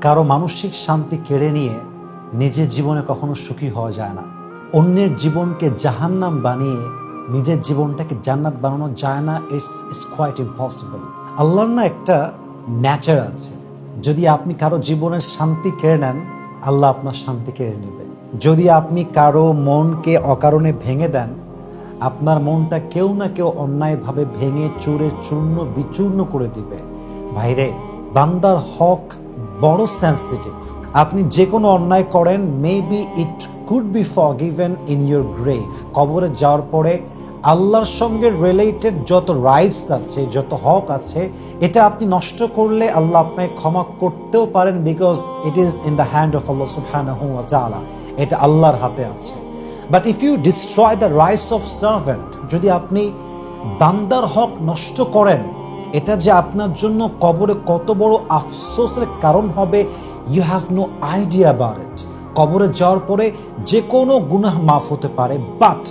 কারো মানসিক শান্তি কেড়ে নিয়ে নিজের জীবনে কখনো সুখী হওয়া যায় না। অন্যের জীবনকে জাহান্নাম বানিয়ে নিজের জীবনটাকে জান্নাত বানানো যায় না। It's quite impossible. আল্লাহর না একটা ন্যাচার আছে, যদি আপনি কারো জীবনের শান্তি কেড়ে নেন, আল্লাহ আপনার শান্তি কেড়ে নেবে। যদি আপনি কারো মনকে অকারণে ভেঙে দেন, আপনার মনটা কেউ না কেউ অন্যায়ভাবে ভেঙে চুরে চূর্ণ বিচূর্ণ করে দিবে। ভাইরে, বান্দার হক বড় সেন্সিটিভ। আপনি যে কোনো অন্যায় করেন, maybe it could be forgiven in your grave. কবরে যাওয়ার পরে আল্লাহর সঙ্গে রিলেটেড যত রাইটস আছে, যত হক আছে, এটা আপনি নষ্ট করলে আল্লাহ আপনাকে ক্ষমা করতেও পারেন, because it is in the hand of Allah সুবহানাহু ওয়া তাআলা। এটা আল্লাহর হাতে আছে। But if you destroy the rights of servant, যদি আপনি বান্দার হক নষ্ট করেন, এটা যে আপনার জন্য কবরে কত বড় আফসোসের কারণ হবে, you have no idea about it. কবরে যাওয়ার পরে যে কোনো গুনাহ মাফ হতে পারে, বাট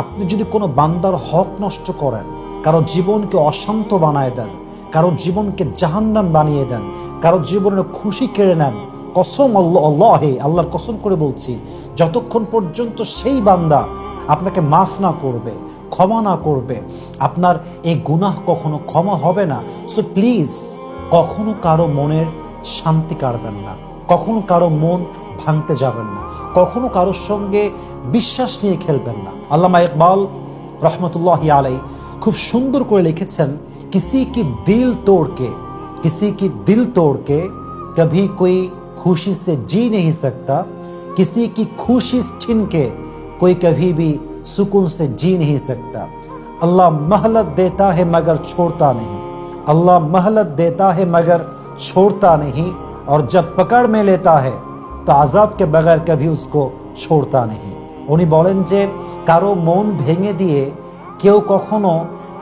আপনি যদি কোনো বান্দার হক নষ্ট করেন, কারো জীবনকে অশান্ত বানায় দেন, কারো জীবনকে জাহান্নাম বানিয়ে দেন, কারো জীবনের খুশি কেড়ে নেন, কসম আল্লাহর কসম করে বলছি, যতক্ষণ পর্যন্ত সেই বান্দা আপনাকে মাফ না করবে, ক্ষমা না করবে, আপনার এই গুনাহ কখনো ক্ষমা হবে না। সো প্লিজ, কখনো কারো মনের শান্তি কাড়বেন না, কখনো কারো মন ভাঙতে যাবেন না, কখনো কারোর সঙ্গে বিশ্বাস নিয়ে খেলবেন না। আল্লামা ইকবাল রহমতুল্লাহি আলাইহি খুব সুন্দর করে লিখেছেন, किसी की दिल तोड़ के कभी कोई खुशी से जी नहीं सकता, किसी की खुशी छीन के कोई कभी भी सुकून से जी नहीं सकता। अल्लाह महलत देता है मगर छोड़ता नहीं, अल्लाह महलत देता है मगर छोड़ता नहीं, और जब पकड़ में लेता है तो आजाब के बगैर कभी उसको छोड़ता नहीं। উনি বলেন যে কারো মন ভেঙে দিয়ে কেউ কখনো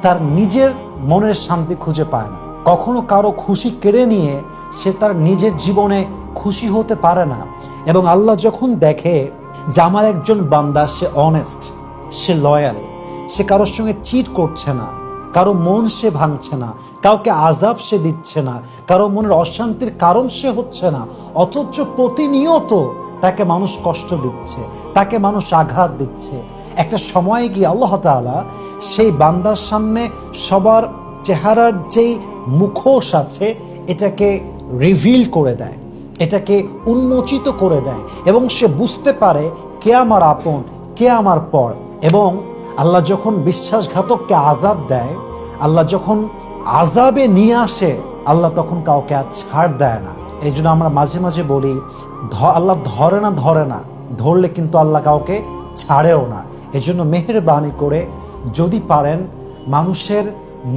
তার নিজের মনের শান্তি খুঁজে পায় না, কখনো কারো খুশি কেড়ে নিয়ে সে তার নিজের জীবনে খুশি হতে পারে না। এবং আল্লাহ যখন দেখে যে আমার একজন বান্দা, সে অনেস্ট, সে লয়াল, সে কারোর সঙ্গে চিট করছে না, কারো মন সে ভাঙছে না, কাউকে আজাব সে দিচ্ছে না, কারো মনের অশান্তির কারণ সে হচ্ছে না, অথচ প্রতিনিয়ত তাকে মানুষ কষ্ট দিচ্ছে, তাকে মানুষ আঘাত দিচ্ছে, একটা সময় গিয়ে আল্লাহ তাআলা সেই বান্দার সামনে সবার চেহারার যেই মুখোশ আছে এটাকে রিভিল করে দেয়, এটাকে উন্মোচিত করে দেয়, এবং সে বুঝতে পারে কে আমার আপন, কে আমার পর। এবং আল্লাহ যখন বিশ্বাসঘাতককে আজাব দেয়, আল্লাহ যখন আজাবে নিয়ে আসে, আল্লাহ তখন কাউকে আর ছাড় দেয় না। এই জন্য আমরা মাঝে মাঝে বলি, আল্লাহ ধরে না, ধরলে কিন্তু আল্লাহ কাউকে ছাড়েও না। এই জন্য মেহেরবানি করে যদি পারেন মানুষের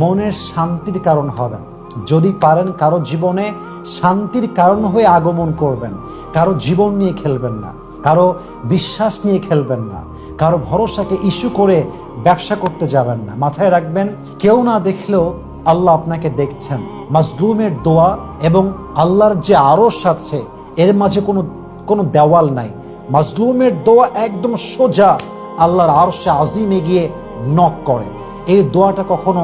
মনের শান্তির কারণ হবেন, যদি পারেন কারো জীবনে শান্তির কারণ হয়ে আগমন করবেন, কারো জীবন নিয়ে খেলবেন না, কারো বিশ্বাস নিয়ে খেলবেন না, কারো ভরসাকে ইস্যু করে ব্যবসা করতে যাবেন না। মাথায় রাখবেন, কেউ না দেখলেও আল্লাহ আপনাকে দেখছেন। মাজলুমের দোয়া এবং আল্লাহর যে আরশ আছে, এর মাঝে কোনো দেওয়াল নাই। মাজলুমের দোয়া একদম সোজা আল্লাহর আরশে আজিমে গিয়ে নক করে। এই দোয়াটা কখনো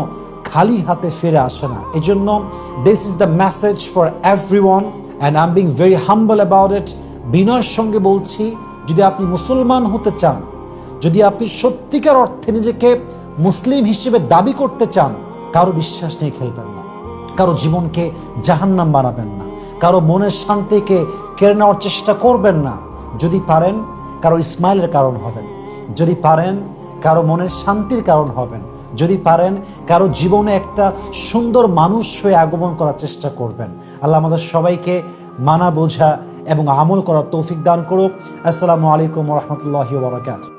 খালি হাতে ফিরে আসে না। এই জন্য this is the message for everyone, and I am being very humble about it. বিনয়ের সঙ্গে বলছি, যদি আপনি মুসলমান হতে চান, যদি আপনি সত্যিকার অর্থে নিজেকে মুসলিম হিসেবে দাবি করতে চান, কারো বিশ্বাস নিয়ে খেলবেন না, কারো জীবনকে জাহান্নাম বানাবেন না, কারো মনের শান্তিকে কেড়ে নেওয়ার চেষ্টা করবেন না। যদি পারেন কারো ইসমাইলের কারণ হবেন, যদি পারেন কারো মনের শান্তির কারণ হবেন, যদি পারেন কারো জীবনে একটা সুন্দর মানুষ হয়ে আগমন করার চেষ্টা করবেন। আল্লাহ আমাদের সবাইকে মানা বোঝা এবং আমল করার তৌফিক দান করুক। আসসালামু আলাইকুম ওয়া রাহমাতুল্লাহি ওয়া বারাকাতুহু।